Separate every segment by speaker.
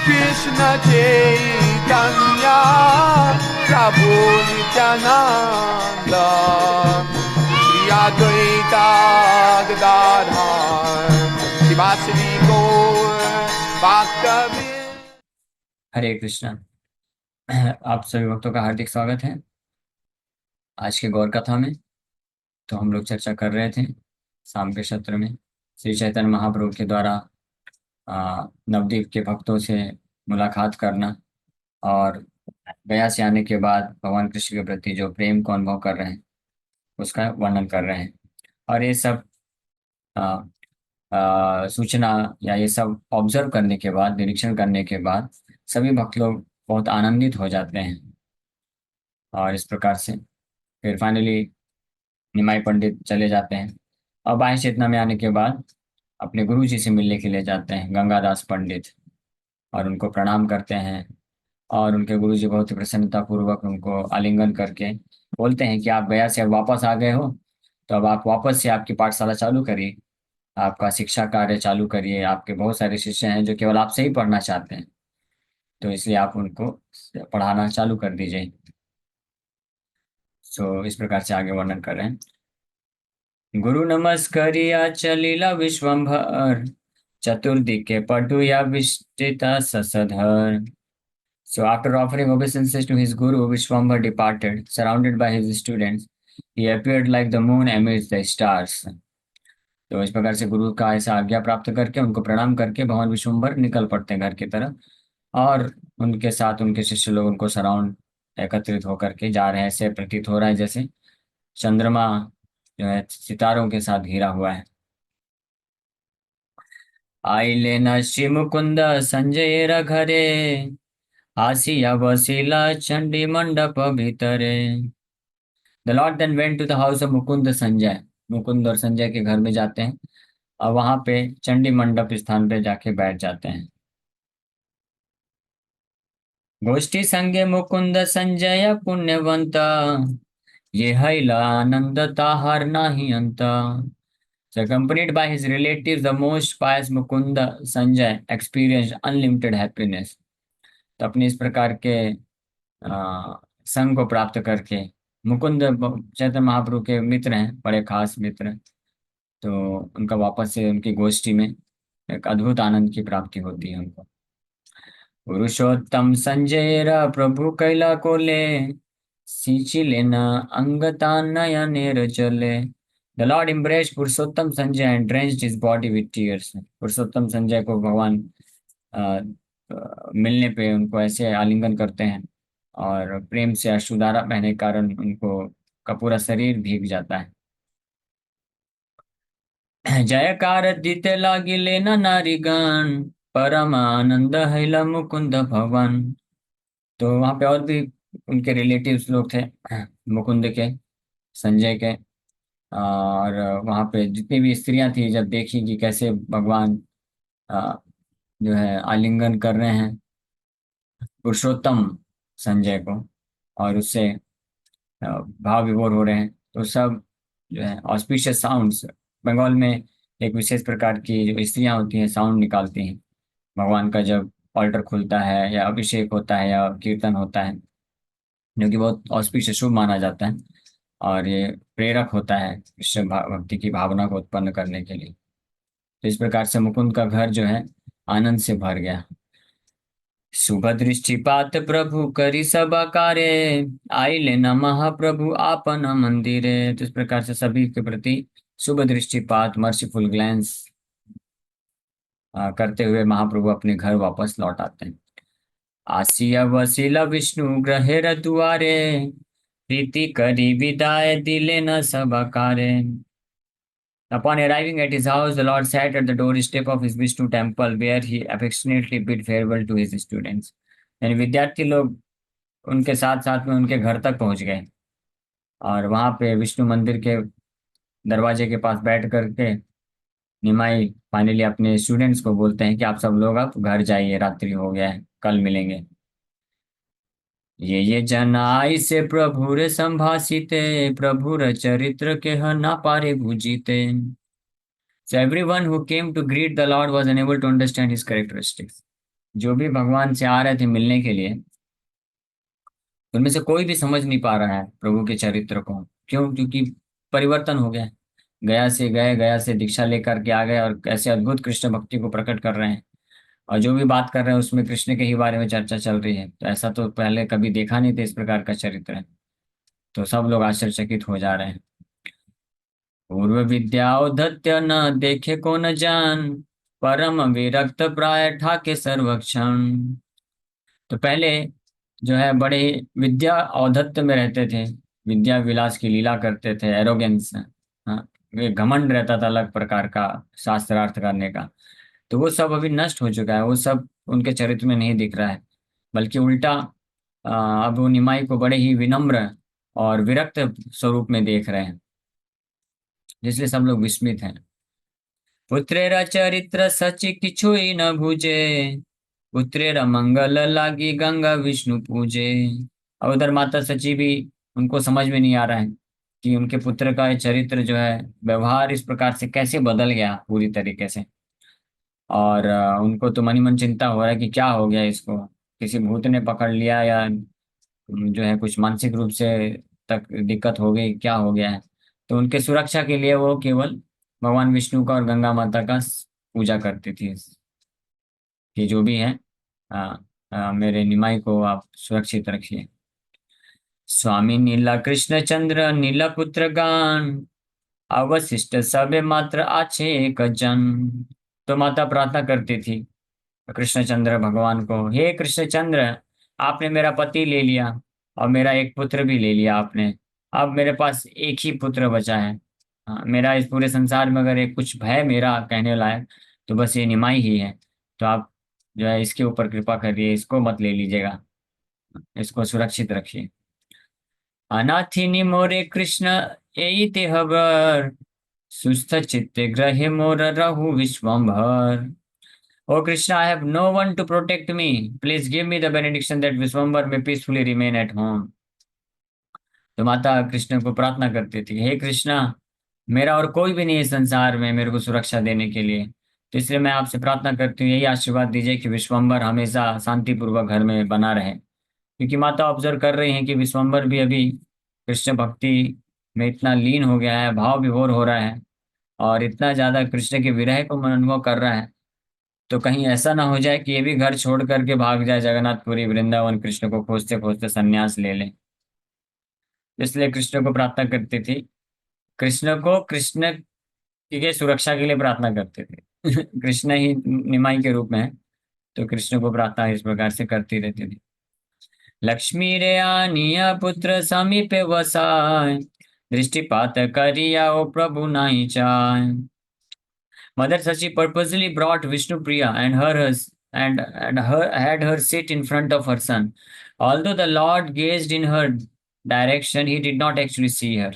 Speaker 1: Krishna Chaitanya Prabhu Nityananda Shri Advaita Gadadhar Sivasadi Gaur Bhaktavinda।
Speaker 2: हरे कृष्णा। आप सभी भक्तों का हार्दिक स्वागत है आज के गौर कथा में। तो हम लोग चर्चा कर रहे थे शाम के सत्र में श्री चैतन्य महाप्रभु के द्वारा नवद्वीप के भक्तों से मुलाकात करना और गया से आने के बाद भगवान कृष्ण के प्रति जो प्रेम को अनुभव कर रहे हैं उसका वर्णन कर रहे हैं। और ये सब आ, सूचना या ये सब ऑब्जर्व करने के बाद, निरीक्षण करने के बाद सभी भक्त लोग बहुत आनंदित हो जाते हैं। और इस प्रकार से फिर फाइनली निमाई पंडित चले जाते हैं और बाह्य चेतना में आने के बाद अपने गुरु जी से मिलने के लिए जाते हैं, गंगादास पंडित, और उनको प्रणाम करते हैं। और उनके गुरु जी बहुत ही प्रसन्नता पूर्वक उनको आलिंगन करके बोलते हैं कि आप गया से अब वापस आ गए हो, तो अब आप वापस से आपकी पाठशाला चालू करिए, आपका शिक्षा कार्य चालू करिए। आपके बहुत सारे शिष्य हैं जो केवल आपसे ही पढ़ना चाहते हैं, तो इसलिए आप उनको पढ़ाना चालू कर दीजिए। सो इस प्रकार से आगे वर्णन कर रहे हैं। गुरु नमस्करिया चलिला विश्वम्भर, चतुर्दिके पटुया विष्टिता ससधर। So after offering obeisances to his guru, Vishwambar departed, surrounded by his students. He appeared like the moon amidst the stars. तो इस प्रकार से गुरु का ऐसा आज्ञा प्राप्त करके उनको प्रणाम करके भगवान विश्वम्भर निकल पड़ते हैं घर की तरफ। और उनके साथ उनके शिष्य लोग उनको सराउंड एकत्रित होकर के जा रहे हैं। ऐसे प्रतीत हो रहा है जैसे चंद्रमा जो है सितारों के साथ घिरा हुआ है। आइले न श्री मुकुंद संजय घरे, आसिया वसीला चंडी मंडप भीतरे। The Lord then went to the house of Mukund Sanjay. Mukund और संजय के घर में जाते हैं और वहां पे चंडी मंडप स्थान पे जाके बैठ जाते हैं। गोष्ठी संगे मुकुंद संजय पुण्यवंत, ये हैला आनंद ताहार नाही अंत। So accompanied by his relatives, the most pious Mukunda Sanjay experienced unlimited happiness. तो अपने इस प्रकार के संग को प्राप्त करके मुकुंद चैतन्य महाप्रभु के मित्र हैं, बड़े खास मित्र। तो उनका वापस से उनकी गोष्ठी में एक अद्भुत आनंद की प्राप्ति होती है उनको। पुरुषोत्तम संजय प्रभु कैला को ले, सींची लेना अंगता नयनेर चले। The Lord embraced Purushottam Sanjay and drenched his body with tears. पुरुषोत्तम संजय को भगवान अ, मिलने पे उनको ऐसे आलिंगन करते हैं और प्रेम से अश्रुधारा बहने के कारण उनको का पूरा शरीर भीग जाता है। जयकार दीते लागी लेना नारीगण, परम आनंद हैला मुकुंद भवन। तो वहां पे और भी उनके रिलेटिव्स लोग थे मुकुंद के, संजय के। और वहां पे जितनी भी स्त्रियां थी जब देखी कि कैसे भगवान अ, जो है आलिंगन कर रहे हैं पुरुषोत्तम संजय को और उससे भाव विभोर हो रहे हैं, तो सब जो है ऑस्पिशियस साउंड्स, बंगाल में एक विशेष प्रकार की जो स्त्रियां होती हैं साउंड निकालती हैं भगवान का जब ऑल्टर खुलता है या अभिषेक होता है या कीर्तन होता है, जो कि बहुत ऑस्पिशियस शुभ माना जाता है और ये प्रेरक होता है कृष्ण भक्ति की भावना को उत्पन्न करने के लिए। तो इस प्रकार से मुकुंद का घर जो है आनंद से भर गया। शुभ दृष्टिपात प्रभु करी सब कार्य, आइले न महाप्रभु आपन मंदिरे। तो इस प्रकार से सभी के प्रति शुभ दृष्टिपात, मर्सीफुल ग्लैंस करते हुए महाप्रभु अपने घर वापस लौट आते हैं। आसिया वसीला विष्णु ग्रहेर दुआरे, प्रीति करी विदाय दिले न सब कारे। Upon arriving at his house, the Lord sat at the doorstep of his Vishnu temple, where he affectionately bid farewell to his students. यानी विद्यार्थी लोग उनके साथ साथ में उनके घर तक पहुंच गए और वहां पे विष्णु मंदिर के दरवाजे के पास बैठ करके निमाई फाइनली अपने स्टूडेंट्स को बोलते हैं कि आप सब लोग अब घर जाइए, रात्रि हो गया है, कल मिलेंगे। ये जन आई से प्रभुर संभाषिते, प्रभुर चरित्र के ह ना पारे भुजीते। So everyone who came to greet the Lord was unable to understand his characteristics. जो भी भगवान से आ रहे थे मिलने के लिए, उनमें से कोई भी समझ नहीं पा रहा है प्रभु के चरित्र को। क्यों? क्योंकि परिवर्तन हो गया है। गया से गए, गया से दीक्षा लेकर के आ गए और कैसे अद्भुत कृष्ण भक्ति को प्रकट कर रहे हैं। और जो भी बात कर रहे हैं उसमें कृष्ण के ही बारे में चर्चा चल रही है। तो ऐसा तो पहले कभी देखा नहीं था, इस प्रकार का चरित्र है। तो सब लोग आश्चर्यचकित हो जा रहे हैं। पूर्व विद्या औद्धत्य न देखे को न जान, परम विरक्त प्राय ठाके सर्वक्षण। तो पहले जो है बड़े ही विद्या औद्धत्य में रहते थे, विद्या विलास की लीला करते थे, एरोगेंस, हाँ, ये घमंड रहता था अलग प्रकार का शास्त्रार्थ करने का। तो वो सब अभी नष्ट हो चुका है, वो सब उनके चरित्र में नहीं दिख रहा है। बल्कि उल्टा अब वो निमाई को बड़े ही विनम्र और विरक्त स्वरूप में देख रहे हैं, जिसलिए सब लोग विस्मित हैं। पुत्रेरा चरित्र सचि किछुई न भूजे, पुत्रेरा मंगल लागी गंगा विष्णु पूजे। और उधर माता सची भी, उनको समझ में नहीं आ रहा है कि उनके पुत्र का ये चरित्र जो है, व्यवहार इस प्रकार से कैसे बदल गया पूरी तरीके से। और उनको तो मन ही मन चिंता हो रहा है कि क्या हो गया इसको, किसी भूत ने पकड़ लिया या जो है कुछ मानसिक रूप से तक दिक्कत हो गई, क्या हो गया है। तो उनके सुरक्षा के लिए वो केवल भगवान विष्णु का और गंगा माता का पूजा करती थी कि जो भी है, मेरे निमाई को आप सुरक्षित रखिए। स्वामी नीला कृष्ण चंद्र नीला पुत्र गान, अवशिष्ट सबे मात्र आछे एक जन। तो माता प्रार्थना करती थी कृष्णचंद्र भगवान को, हे कृष्णचंद्र, आपने मेरा पति ले लिया और मेरा एक पुत्र भी ले लिया आपने। अब मेरे पास एक ही पुत्र बचा है। हाँ, मेरा इस पूरे संसार में अगर एक कुछ भय मेरा कहने लायक, तो बस ये निमाई ही है। तो आप जो है इसके ऊपर कृपा करिए, इसको मत ले लीजिएगा, इसको सुरक्षित रखिए। अनाथिनी मोरे कृष्ण एई ते हबर, सुस्थ चित्ते ग्रहे मोर रहु विश्वम्भर। Oh Krishna, I have no one to protect me. Please give me the benediction that Vishwambar may peacefully remain at home. तो माता कृष्ण को प्रार्थना करती थी, हे कृष्णा, मेरा और कोई भी नहीं है संसार में मेरे को सुरक्षा देने के लिए। तो इसलिए मैं आपसे प्रार्थना करती हूँ, यही आशीर्वाद दीजिए कि विश्वम्बर हमेशा शांतिपूर्वक घर में बना रहे। क्योंकि माता ऑब्जर्व कर रही हैं कि विश्वम्बर भी अभी कृष्ण भक्ति में इतना लीन हो गया है, भाव विभोर हो रहा है और इतना ज्यादा कृष्ण के विरह को मन अनुभव कर रहा है। तो कहीं ऐसा ना हो जाए कि ये भी घर छोड़ करके भाग जाए जगन्नाथपुरी वृंदावन, कृष्ण को खोजते खोजते संन्यास ले ले। इसलिए कृष्ण को प्रार्थना करती थी, कृष्ण को कृष्ण की सुरक्षा के लिए प्रार्थना करते थे। कृष्ण ही निमाई के रूप में है, तो कृष्ण को प्रार्थना इस प्रकार से करती रहती थी। लक्ष्मी रे आनिया पुत्र समीपे वसाय, दृष्टिपात करिया ओ प्रभु नाई चाय। Mother Sachi purposely brought Vishnu Priya and her had her sit in front of her son. Although the Lord gazed in her direction, he did not actually see her.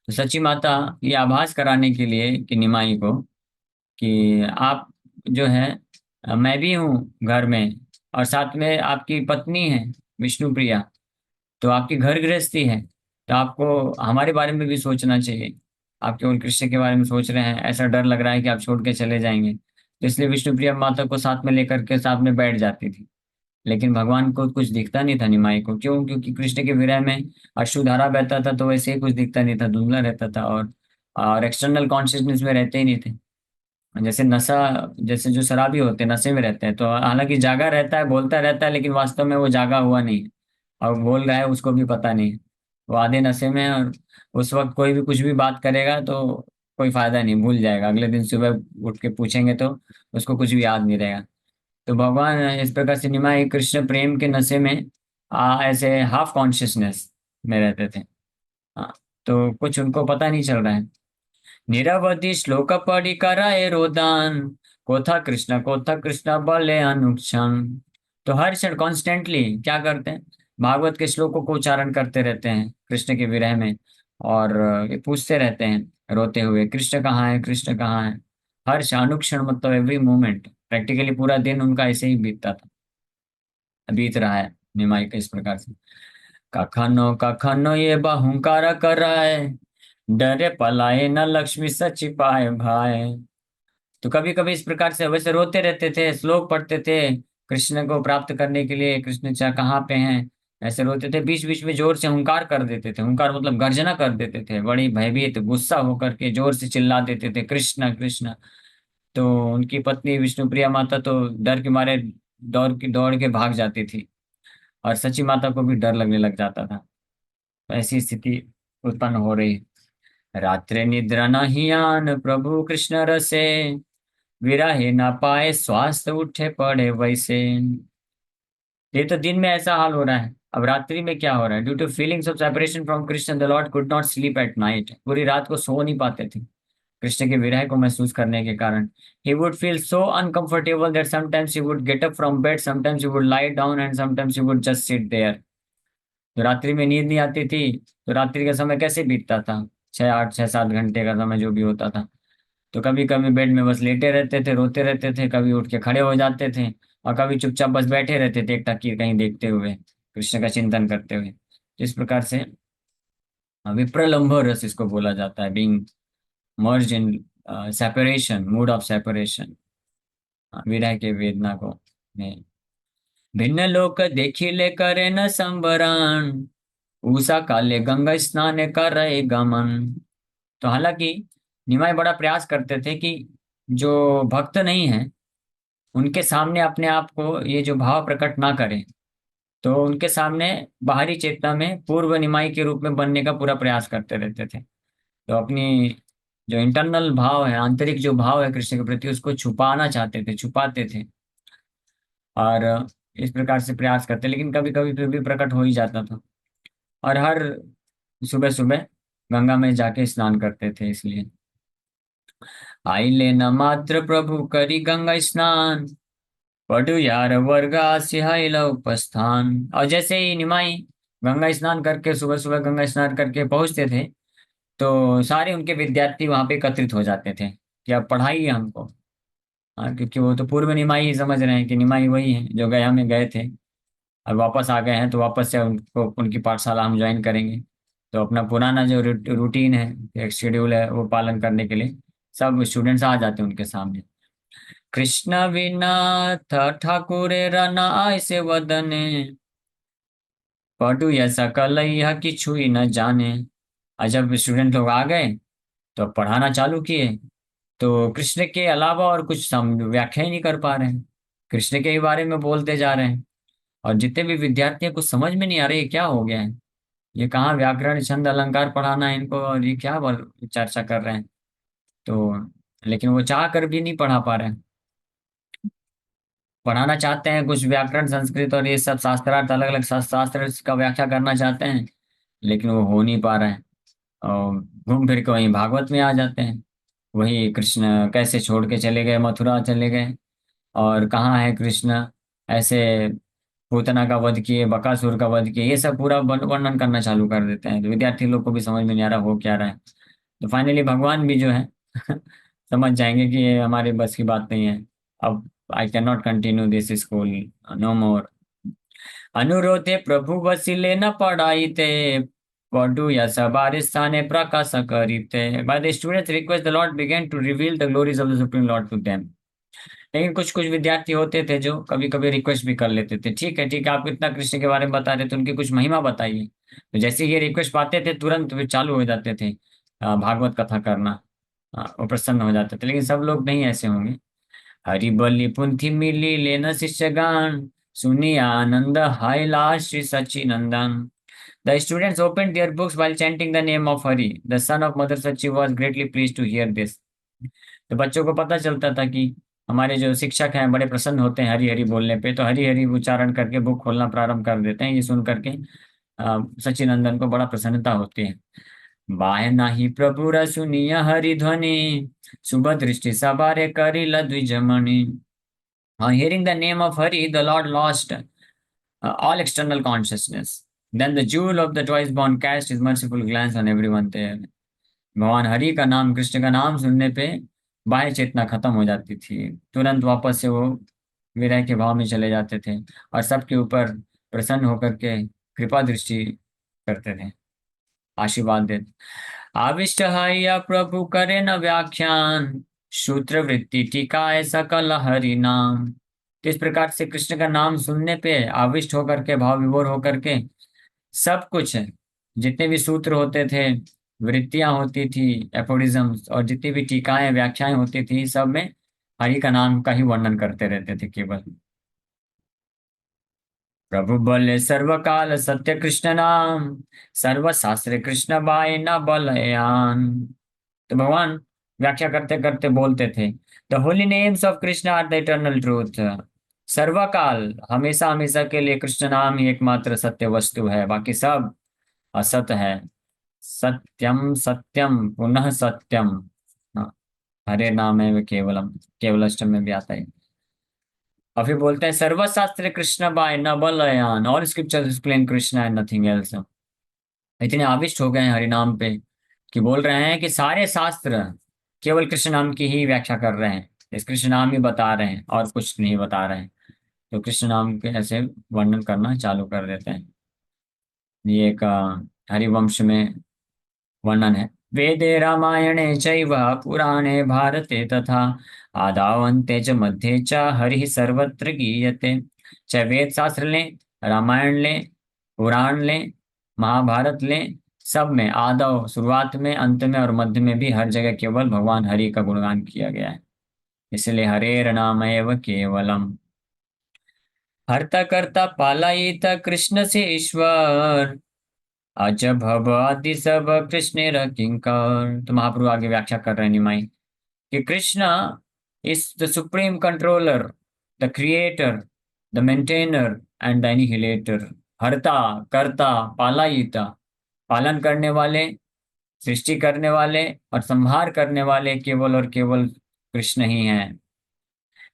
Speaker 2: तो सची माता ये आभास कराने के लिए कि निमाई को कि आप जो है, मैं भी हूँ घर में और साथ में आपकी पत्नी है विष्णु प्रिया, तो आपकी घर गृहस्थी है, तो आपको हमारे बारे में भी सोचना चाहिए। आप केवल कृष्ण के बारे में सोच रहे हैं, ऐसा डर लग रहा है कि आप छोड़ के चले जाएंगे। तो इसलिए विष्णुप्रिया माता को साथ में लेकर के साथ में बैठ जाती थी। लेकिन भगवान को कुछ दिखता नहीं था निमाई को। क्यों? क्योंकि कृष्ण के विरह में अश्रुधारा बहता था, तो वैसे ही कुछ दिखता नहीं था, धुंधला रहता था और एक्सटर्नल कॉन्शियसनेस में रहते ही नहीं थे। जैसे नशा, जैसे जो शराबी होते हैं नशे में रहते हैं, तो हालांकि जागा रहता है, बोलता रहता है, लेकिन वास्तव में वो जागा हुआ नहीं है और बोल रहा है उसको भी पता नहीं है। वो आधे नशे में है और उस वक्त कोई भी कुछ भी बात करेगा तो कोई फायदा नहीं, भूल जाएगा। अगले दिन सुबह उठ के पूछेंगे तो उसको कुछ भी याद नहीं रहेगा। तो भगवान इस प्रकार से निमाई कृष्ण प्रेम के नशे में ऐसे हाफ कॉन्शियसनेस में रहते थे। हाँ, तो कुछ उनको पता नहीं चल रहा है। निरवधि श्लोक पढ़ी कराए रोदन, कोथा कृष्ण बोले अनुक्षण। तो हर क्षण कॉन्स्टेंटली क्या करते हैं, भागवत के श्लोकों को उच्चारण करते रहते हैं कृष्ण के विरह में। और ये पूछते रहते हैं रोते हुए, कृष्ण कहाँ है, कृष्ण कहाँ है। हर क्षण अनुक्षण मतलब एवरी मोमेंट, प्रैक्टिकली पूरा दिन उनका ऐसे ही बीतता था, बीत रहा है निमाई का इस प्रकार से। कखनो ये बहुकार कराए, डरे पलाए न लक्ष्मी सचि पाए भाई। तो कभी कभी इस प्रकार से वैसे रोते रहते थे, श्लोक पढ़ते थे कृष्ण को प्राप्त करने के लिए, कृष्ण चाह कहाँ पे हैं, ऐसे रोते थे। बीच बीच में जोर से हुंकार कर देते थे, हुंकार मतलब गर्जना कर देते थे, बड़ी भयभीत गुस्सा होकर के जोर से चिल्ला देते थे कृष्ण कृष्ण। तो उनकी पत्नी विष्णुप्रिया माता तो डर के मारे दौड़ के भाग जाती थी, और सची माता को भी डर लगने लग जाता था। ऐसी स्थिति उत्पन्न हो रही। रात्रि निद्रा नहीं आन प्रभु कृष्ण रसे, विरहे न पाए स्वास्थ्य उठे पड़े वैसे। ये तो दिन में ऐसा हाल हो रहा है, अब रात्रि में क्या हो रहा है? Due to feelings of separation from Krishna the Lord could not sleep at night. पूरी रात को सो नहीं पाते थे कृष्ण के विरह को महसूस करने के कारण। He would feel so uncomfortable that sometimes he would get up from bed, sometimes he would lie down and sometimes he would just sit there. तो रात्रि में नींद नहीं आती थी, तो रात्रि का समय कैसे बीतता था? 6 8 6 7 घंटे का समय जो भी होता था। तो कभी कभी बेड में बस लेटे रहते थे, रोते रहते थे, कभी उठ के खड़े हो जाते थे, और कभी चुपचाप बस बैठे रहते थे एक टकीर कहीं देखते हुए, कृष्ण का चिंतन करते हुए। इस प्रकार से विप्रलंभ रस इसको बोला जाता है, being merge in separation, mood off separation, विरह के वेदना को में। भिन्न लोक देखिले करे न संबरण, उषा काले गंगा स्नान करे गमन। तो हालांकि निमाई बड़ा प्रयास करते थे कि जो भक्त नहीं है उनके सामने अपने आप को ये जो भाव प्रकट ना करें, तो उनके सामने बाहरी चेतना में पूर्व निमाई के रूप में बनने का पूरा प्रयास करते रहते थे। तो अपनी जो इंटरनल भाव है, आंतरिक जो भाव है कृष्ण के प्रति, उसको छुपाना चाहते थे, छुपाते थे, और इस प्रकार से प्रयास करते, लेकिन कभी कभी फिर भी प्रकट हो ही जाता था। और हर सुबह सुबह गंगा में जाके स्नान करते थे। इसलिए आई लेना मात्र प्रभु करी गंगा स्नान, पटु यार वर्गा सिहाइला उपस्थान। और जैसे ही निमाई गंगा स्नान करके, सुबह सुबह गंगा स्नान करके पहुंचते थे, तो सारे उनके विद्यार्थी वहां पे एकत्रित हो जाते थे कि अब पढ़ाइए हमको। हाँ, क्योंकि वो तो पूर्व निमाई ही समझ रहे हैं कि निमाई वही है जो गया में गए थे, अब वापस आ गए हैं तो वापस से उनको उनकी पाठशाला हम ज्वाइन करेंगे। तो अपना पुराना जो रूटीन है, एक शेड्यूल है, वो पालन करने के लिए सब स्टूडेंट्स आ जाते हैं उनके सामने। कृष्ण विना ठाकुरे रना ऐसे वदने, पढ़ू या सकल यह कि छुई न जाने। और जब स्टूडेंट लोग आ गए तो पढ़ाना चालू किए, तो कृष्ण के अलावा और कुछ व्याख्या ही नहीं कर पा रहे हैं, कृष्ण के ही बारे में बोलते जा रहे हैं। और जितने भी विद्यार्थी हैं कुछ समझ में नहीं आ रहा ये क्या हो गया है, ये कहाँ व्याकरण छंद अलंकार पढ़ाना है इनको, और ये क्या चर्चा कर रहे हैं। तो लेकिन वो चाह कर भी नहीं पढ़ा पा रहे हैं। पढ़ाना चाहते हैं कुछ व्याकरण संस्कृत और ये सब शास्त्रार्थ, अलग अलग शास्त्र का व्याख्या करना चाहते हैं, लेकिन वो हो नहीं पा रहा है। और घूम फिर के वहीं भागवत में आ जाते हैं, वही कृष्ण कैसे छोड़ के चले गए, मथुरा चले गए, और कहाँ है कृष्ण, ऐसे पूतना का वध किए, बकासुर का वध किए, ये सब पूरा वर्णन करना चालू कर देते हैं। तो विद्यार्थी लोग को भी समझ में नहीं आ रहा हो क्या रहा है। तो फाइनली भगवान भी जो है समझ जाएंगे कि ये हमारे बस की बात नहीं है, अब I can not continue this school, no more. अनुरोधे प्रभु वसिले न पढ़ाईते, पढ़ू या सबारे स्थाने प्रकाश करीते। By the students request the lord began to reveal the glories of the supreme lord to them. लेकिन कुछ कुछ विद्यार्थी होते थे जो कभी कभी रिक्वेस्ट भी कर लेते थे, ठीक है आप इतना कृष्ण के बारे में बता रहे थे, उनकी कुछ महिमा बताइए। तो जैसे ये रिक्वेस्ट पाते थे तुरंत वे चालू हो जाते थे भागवत कथा करना। वो प्रसन्न हो जाते थे, लेकिन सब लोग नहीं ऐसे होंगे। हरि बलि पुंथि मिली लेना शिष्यगण, सुनी आनंद हाइला Shri सच्चिनंदन। The students opened their books while chanting the name of Hari. The son of Mother Sachi was greatly pleased to hear this. तो बच्चों को पता चलता था कि हमारे जो शिक्षक हैं बड़े प्रसन्न होते हैं हरि हरि बोलने पे, तो हरि हरि उच्चारण करके बुक खोलना प्रारंभ कर देते हैं। ये सुन करके सचिनंदन को बड़ा प्रसन्नता होती है। बाहे नाही प्रभु सुनिय हरि ध्वनि, शुभ दृष्टि सबारे करिल द्विजमणि। On hearing the name of Hari, the Lord lost all external consciousness. Then the jewel of the twice born cast his merciful glance on everyone there. भगवान हरि का नाम, कृष्ण का नाम सुनने पे बाह्य चेतना खत्म हो जाती थी, तुरंत वापस से वो विरह के भाव में चले जाते थे, और सबके ऊपर प्रसन्न होकर के कृपा दृष्टि करते थे, आशीर्वाद देते। आविष्ट हैया प्रभु करे न व्याख्यान, शूद्र वृत्ति टीकाए सकल हरि नाम। तो इस प्रकार से कृष्ण का नाम सुनने पे आविष्ट होकर के, भाव विभोर होकर के, सब कुछ है, जितने भी सूत्र होते थे, वृत्तियां होती थी, एफोडिज्म्स, और जितनी भी टीकाएं व्याख्याएं होती थी, सब में हरि का नाम का ही वर्णन करते रहते थे केवल। प्रभु बोले सर्वकाल सत्य कृष्ण नाम, सर्व शास्त्र कृष्ण बाय न बलयान। तो भगवान व्याख्या करते करते बोलते थे, the holy names of Krishna are the eternal truth. सर्वकाल, हमेशा हमेशा के लिए कृष्ण नाम ही एकमात्र सत्य वस्तु है, बाकी सब असत है। सत्यम सत्यम पुनः सत्यम। हाँ, हरे नाम है वे केवलम, केवल अष्टम में भी आता है। और फिर बोलते हैं सर्वशास्त्र कृष्ण बाय न Balyan, all scriptures explain Krishna and nothing else. इतने आविष्ट हो गए हैं हरि नाम पे कि बोल रहे हैं कि सारे शास्त्र केवल कृष्ण नाम की ही व्याख्या कर रहे हैं, इस कृष्ण नाम ही बता रहे हैं और कुछ नहीं बता रहे हैं। तो कृष्ण नाम के ऐसे वर्णन करना चालू कर देते हैं। ये एक हरिवंश में वर्णन है। वेदे रामायणे चैव पुराणे भारते तथा आदावन्ते च मध्ये च हरिः सर्वत्र गीयते। चाहे वेद शास्त्र लें, रामायण लें, पुराण लें, महाभारत लें, सब में आदव शुरुआत में, अंत में और मध्य में भी हर जगह केवल भगवान हरि का गुणगान किया गया है। इसलिए हरेर नामैव केवलम। हर्ता कर्ता पालयिता कृष्ण से ईश्वर, अजब भव आदि सब कृष्ण किंकर। तो महाप्रभु आगे व्याख्या कर रहे हैं निमाई कि Krishna is the supreme controller, the creator, the maintainer and the annihilator. हर्ता, कर्ता, पालयिता, पालन करने वाले, सृष्टि करने वाले और संहार करने वाले केवल और केवल कृष्ण ही हैं।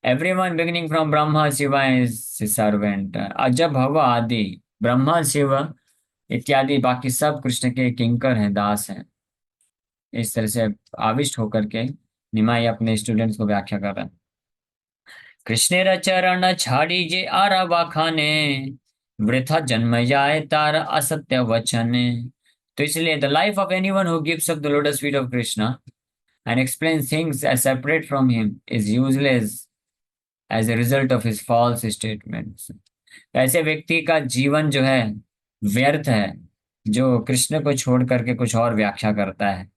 Speaker 2: Everyone beginning from Brahma Shiva is servant. अजब भव आदि, ब्रह्मा शिव इत्यादि बाकी सब कृष्ण के किंकर हैं, दास हैं। इस तरह से आविष्ट होकर के निमाई अपने स्टूडेंट्स को व्याख्या कर रहे हैं। कृष्णेर चरण छाड़ी जे आरा खाने, वृथा जन्म जाए तार असत्य वचने। तो इसलिए the life of anyone who gives up the lotus feet of Krishna and explains things as separate from him is useless as a result of his false statements. ऐसे व्यक्ति का जीवन जो है व्यर्थ है, जो कृष्ण को छोड़ करके कुछ और व्याख्या करता है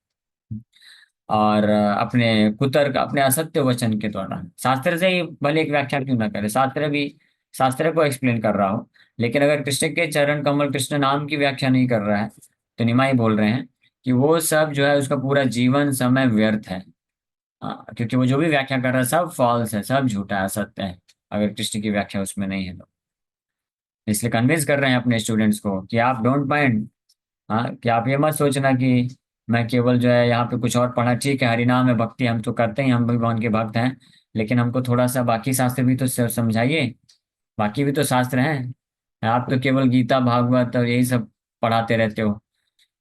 Speaker 2: और अपने कुतर्क, अपने असत्य वचन के द्वारा, शास्त्र से ही भले एक व्याख्या क्यों ना करे, शास्त्र भी शास्त्र को एक्सप्लेन कर रहा हो, लेकिन अगर कृष्ण के चरण कमल, कृष्ण नाम की व्याख्या नहीं कर रहा है, तो निमाई बोल रहे हैं कि वो सब जो है उसका पूरा जीवन समय व्यर्थ है। क्योंकि वो जो भी व्याख्या कर रहा है सब फॉल्स है, सब झूठा है, असत्य है, अगर कृष्ण की व्याख्या उसमें नहीं है तो। इसलिए कन्विंस कर रहे हैं अपने स्टूडेंट्स को कि आप डोंट माइंड, हाँ, कि आप ये मत सोचना कि मैं केवल जो है यहाँ पे कुछ और पढ़ा, ठीक है हरिनाम है, भक्ति हम तो करते हैं, हम भगवान के भक्त हैं, लेकिन हमको थोड़ा सा बाकी शास्त्र भी तो समझाइए, बाकी भी तो शास्त्र हैं। आप तो केवल गीता भागवत और यही सब पढ़ाते रहते हो,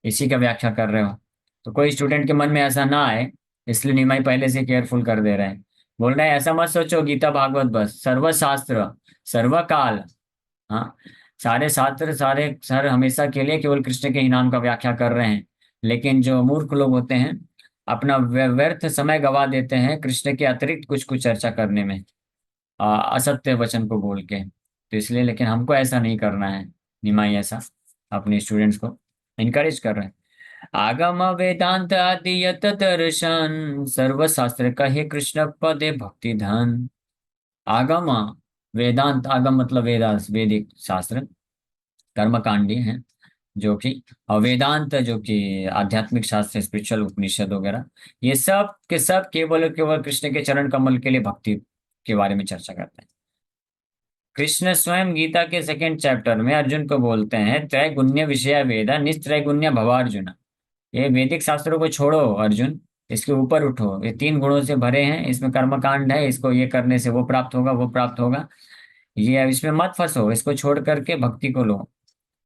Speaker 2: इसी का व्याख्या कर रहे हो। तो कोई स्टूडेंट के मन में ऐसा ना आए, इसलिए निमाई पहले से केयरफुल कर दे रहे हैं। बोल रहे हैं ऐसा मत सोचो गीता भागवत बस, सर्वशास्त्र, सर्वकाल, हाँ, सारे शास्त्र, सारे सर हमेशा के लिए केवल कृष्ण के ही नाम का व्याख्या कर रहे हैं। लेकिन जो मूर्ख लोग होते हैं अपना व्यर्थ समय गवा देते हैं कृष्ण के अतिरिक्त कुछ कुछ चर्चा करने में, असत्य वचन को बोल के। तो इसलिए, लेकिन हमको ऐसा नहीं करना है। निमाई ऐसा अपने स्टूडेंट्स को इनकरेज कर रहे हैं। आगम वेदांत आदि यत दर्शन, सर्वशास्त्र कहे कृष्ण पदे भक्ति धन। आगम, वेदांत, आगम मतलब वेदास, वैदिक शास्त्र, कर्मकांडी हैं जो कि, और वेदांत जो कि आध्यात्मिक शास्त्र, स्पिरिचुअल उपनिषद वगैरह, ये सब के सब केवल और केवल कृष्ण के चरण कमल के लिए भक्ति के बारे में चर्चा करते हैं। कृष्ण स्वयं गीता के सेकेंड चैप्टर में अर्जुन को बोलते हैं त्रैगुण्य विषय वेदा निस्त्रैगुण्य भवार्जुन। ये वैदिक शास्त्रों को छोड़ो अर्जुन, इसके ऊपर उठो, ये तीन गुणों से भरे हैं, इसमें कर्मकांड है, इसको ये करने से वो प्राप्त होगा, वो प्राप्त होगा, ये इसमें मत फंसो, इसको छोड़ करके भक्ति को लो।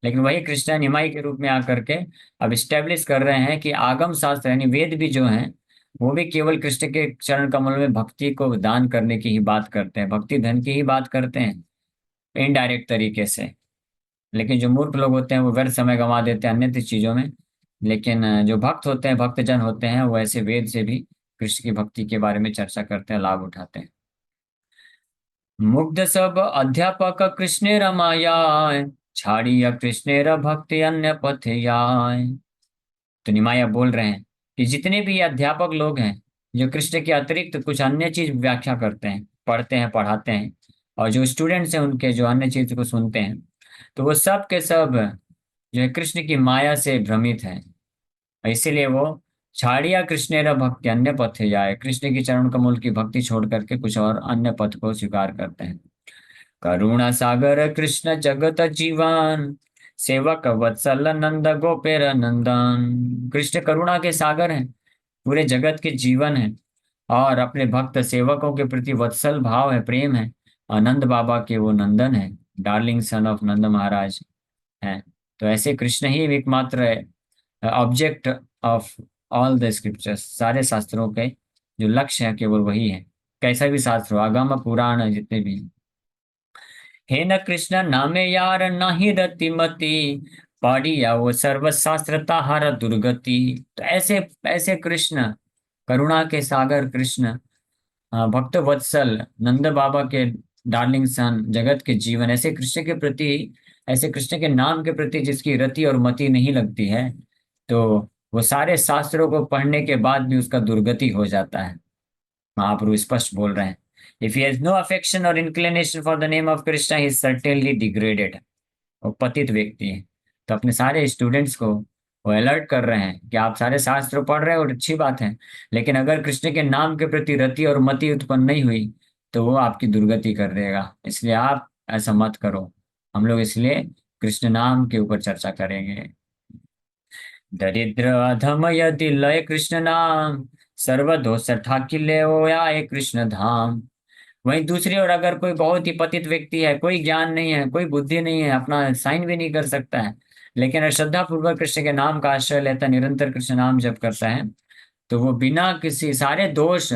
Speaker 2: लेकिन वही कृष्ण निमाई के रूप में आकर के अब स्टेब्लिश कर रहे हैं कि आगम शास्त्र यानी वेद भी जो हैं वो भी केवल कृष्ण के चरण कमल में भक्ति को दान करने की ही बात करते हैं, भक्ति धन की ही बात करते हैं इनडायरेक्ट तरीके से। लेकिन जो मूर्ख लोग होते हैं वो व्यर्थ समय गंवा देते हैं अन्य चीजों में। लेकिन जो भक्त होते हैं, भक्तजन होते हैं, वो ऐसे वेद से भी कृष्ण की भक्ति के बारे में चर्चा करते हैं, लाभ उठाते हैं। मुग्ध सब अध्यापक कृष्णे रमायाय, छाड़िया कृष्णेर भक्ति अन्य पथयाय। तो निमाया बोल रहे हैं कि जितने भी अध्यापक लोग हैं जो कृष्ण के अतिरिक्त कुछ अन्य चीज व्याख्या करते हैं, पढ़ते हैं, पढ़ाते हैं, और जो स्टूडेंट्स हैं उनके जो अन्य चीज को सुनते हैं, तो वो सब के सब जो है कृष्ण की माया से भ्रमित हैं। इसीलिए वो छाड़िया कृष्णेर भक्ति अन्य पथ जाए, कृष्ण की चरण कमल की भक्ति छोड़ करके कुछ और अन्य पथ को स्वीकार करते हैं। करुणा सागर कृष्ण जगत जीवन, सेवक वत्सल नंद गोपेर नंदन। कृष्ण करुणा के सागर हैं, पूरे जगत के जीवन है, और अपने भक्त सेवकों के प्रति वत्सल भाव है, प्रेम है। आनंद बाबा के वो नंदन है, डार्लिंग सन ऑफ नंद महाराज हैं। तो ऐसे कृष्ण ही एकमात्र object of all the scriptures, सारे शास्त्रों के जो लक्ष्य है केवल वही है। कैसा भी शास्त्र हो, आगम पुराण जितने भी। हे न कृष्ण नामे यार नाही रतिमति, पाड़िया वो सर्वशास्त्र ताहार दुर्गति। तो ऐसे ऐसे कृष्ण, करुणा के सागर कृष्ण, भक्त वत्सल नंद बाबा के डार्लिंग सन, जगत के जीवन, ऐसे कृष्ण के प्रति, ऐसे कृष्ण के नाम के प्रति जिसकी रति और मति नहीं लगती है, तो वो सारे शास्त्रों को पढ़ने के बाद भी उसका दुर्गति हो जाता है। महाप्रभु स्पष्ट बोल रहे हैं, if he has no affection और inclination for the name of Krishna, he is certainly degraded. वो पतित व्यक्ति है। तो अपने सारे स्टूडेंट्स को वो अलर्ट कर रहे हैं कि आप सारे शास्त्र पढ़ रहे हो और अच्छी बात है, लेकिन अगर कृष्ण के नाम के प्रति रति और मति उत्पन्न नहीं हुई तो वो आपकी दुर्गति कर देगा। इसलिए आप ऐसा मत करो। हम लोग इसलिए कृष्ण नाम के ऊपर चर्चा करेंगे। दरिद्र अधम यदि लय कृष्ण नाम, सर्वदोष ठाकिले ओ आए कृष्ण धाम। वहीं दूसरी ओर अगर कोई बहुत ही पतित व्यक्ति है, कोई ज्ञान नहीं है, कोई बुद्धि नहीं है, अपना साइन भी नहीं कर सकता है, लेकिन अगर श्रद्धा पूर्वक कृष्ण के नाम का आश्रय लेता है, निरंतर कृष्ण नाम जप करता है, तो वो बिना किसी सारे दोष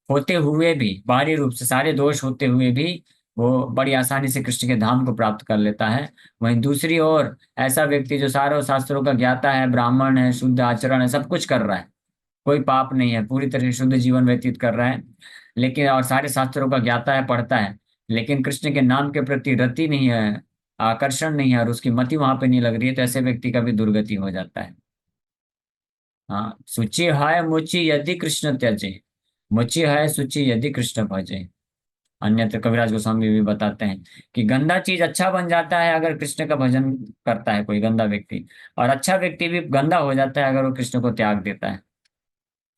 Speaker 2: होते हुए भी, बाहरी रूप से सारे दोष होते हुए भी, वो बड़ी आसानी से कृष्ण के धाम को प्राप्त कर लेता है। वहीं दूसरी ओर ऐसा व्यक्ति जो सारों शास्त्रों का ज्ञाता है, ब्राह्मण है, शुद्ध आचरण है, सब कुछ कर रहा है, कोई पाप नहीं है, पूरी तरह से शुद्ध जीवन व्यतीत कर रहा है, लेकिन और सारे शास्त्रों का ज्ञाता है, पढ़ता है, लेकिन कृष्ण के नाम के प्रति रति नहीं है, आकर्षण नहीं है, और उसकी मति वहां पे नहीं लग रही है, तो ऐसे व्यक्ति का भी दुर्गति हो जाता है। हाँ, शुचि है मुचि यदि कृष्ण त्यजे, मुचि है शुचि यदि कृष्ण भजे। अन्यत्र कविराज गोस्वामी भी बताते हैं कि गंदा चीज अच्छा बन जाता है अगर कृष्ण का भजन करता है कोई गंदा व्यक्ति, और अच्छा व्यक्ति भी गंदा हो जाता है अगर वो कृष्ण को त्याग देता है।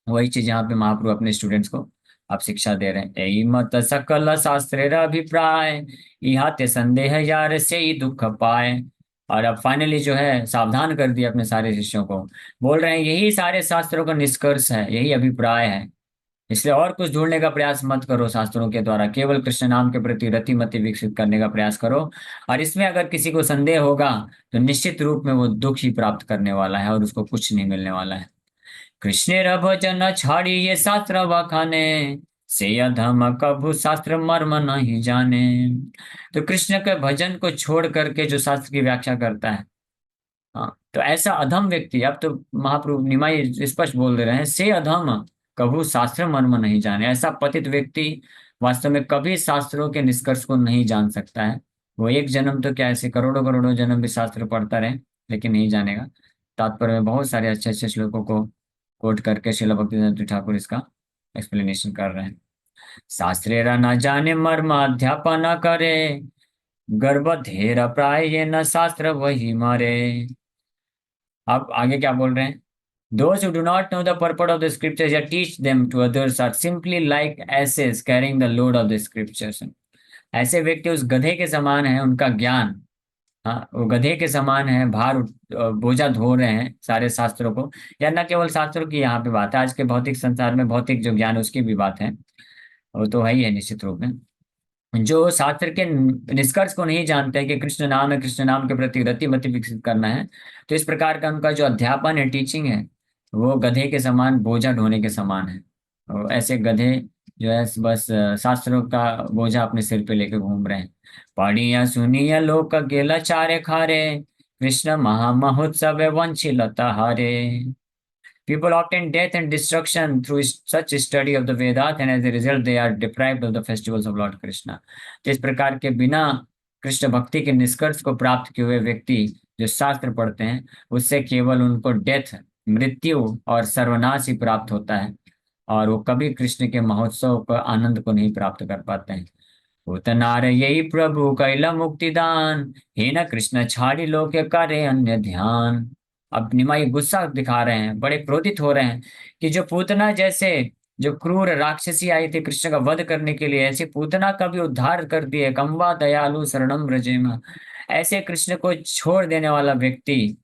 Speaker 2: वही चीज यहाँ पे महाप्रभु अपने स्टूडेंट्स को आप शिक्षा दे रहे हैं। यही मत सकल शास्त्रेर अभिप्राय, यहाँ ते संदेह यार से ही दुख पाए। और अब फाइनली जो है सावधान कर दिया अपने सारे शिष्यों को, बोल रहे हैं यही सारे शास्त्रों का निष्कर्ष है, यही अभिप्राय है, इसलिए और कुछ ढूंढने का प्रयास मत करो शास्त्रों के द्वारा, केवल कृष्ण नाम के प्रति रति मति विकसित करने का प्रयास करो। और इसमें अगर किसी को संदेह होगा तो निश्चित रूप में वो दुख ही प्राप्त करने वाला है और उसको कुछ नहीं मिलने वाला है। कृष्णेर भजन छाड़िए शास्त्र बखाने, से अधम कभु शास्त्र मर्म नहीं जाने। तो कृष्ण के भजन को छोड़ करके जो शास्त्र की व्याख्या करता है, हाँ, तो ऐसा अधम व्यक्ति, अब तो महाप्रभु निमाई स्पष्ट बोल दे रहे हैं, से अधम कभू शास्त्र मर्म नहीं जाने। ऐसा पतित व्यक्ति वास्तव में कभी शास्त्रों के निष्कर्ष को नहीं जान सकता है। वो एक जन्म तो क्या, ऐसे करोड़ों करोड़ों जन्म भी शास्त्र पढ़ता रहे लेकिन नहीं जानेगा। तात्पर्य में बहुत सारे अच्छे अच्छे श्लोकों को कोट करके श्रील भक्तिवेदांत ठाकुर इसका एक्सप्लेनेशन कर रहे हैं। शास्त्रेरा न जाने मर्म अध्यापन न करे, गर्भधेर प्राय ये न शास्त्र वही मारे। अब आगे क्या बोल रहे हैं? Those who do not know the purport of the scriptures yet teach them to others are simply like asses carrying the load of the scriptures. ऐसे व्यक्ति उस गधे के समान है, उनका ज्ञान, हाँ, वो गधे के समान है, बोझा धो रहे हैं सारे शास्त्रों को। या न केवल शास्त्रों की यहाँ पे बात है, आज के भौतिक संसार में भौतिक जो ज्ञान है उसकी भी बात है, वो तो है ही है निश्चित रूप में। जो शास्त्र के निष्कर्ष को नहीं जानते हैं कि कृष्ण नाम है, कृष्ण नाम के प्रति रति मति विकसित करना है, तो इस प्रकार का उनका जो अध्यापन है, टीचिंग है, वो गधे के समान, बोझा ढोने के समान है। और ऐसे गधे जो है बस शास्त्रों का बोझा अपने सिर पे लेके घूम रहे हैं। पढ़िया सुनिया लोक गेला चारे खारे, कृष्ण महामहोत्सव वंशिलता हारे। People obtain death and destruction through such study of the Vedas, and as a result, they are deprived of the festivals of Lord Krishna. तो इस प्रकार के बिना कृष्ण भक्ति के निष्कर्ष को प्राप्त किए हुए व्यक्ति जो शास्त्र पढ़ते हैं, उससे केवल उनको डेथ, मृत्यु और सर्वनाश ही प्राप्त होता है, और वो कभी कृष्ण के महोत्सव का आनंद को नहीं प्राप्त कर पाते हैं। उतनार यही प्रभु कैला मुक्तिदान, हे न कृष्ण छाड़ी लोके करे अन्य ध्यान। अब निमाई गुस्सा दिखा रहे हैं, बड़े क्रोधित हो रहे हैं कि जो पूतना जैसे जो क्रूर राक्षसी आई थी कृष्ण का वध करने के लिए, ऐसे पूतना का भी उद्धार कर दिए। कम्बा दयालु शरणम ब्रजेमा, ऐसे कृष्ण को छोड़ देने वाला व्यक्ति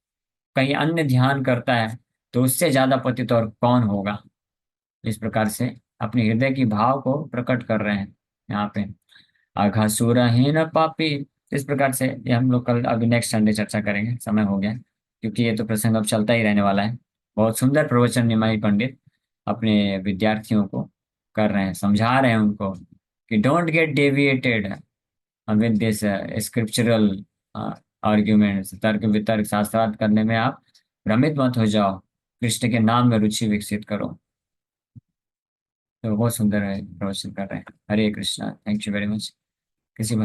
Speaker 2: कहीं अन्य ध्यान करता है तो उससे ज्यादा पतित और कौन होगा। इस प्रकार से अपने हृदय की भाव को प्रकट कर रहे हैं यहाँ पे। अघासुरहीन पापी, इस प्रकार से ये हम लोग कल अभी नेक्स्ट संडे चर्चा करेंगे, समय हो गया, क्योंकि ये तो प्रसंग अब चलता ही रहने वाला है। बहुत सुंदर प्रवचन निमाई पंडित अपने विद्यार्थियों को कर रहे हैं, समझा रहे हैं उनको कि don't get deviated with this scriptural arguments, तर्क वितर्क शास्त्रार्थ करने में आप भ्रमित मत हो जाओ, कृष्ण के नाम में रुचि विकसित करो। तो बहुत सुंदर है प्रवचन कर रहे हैं। Hare Krishna, thank you very much. किसी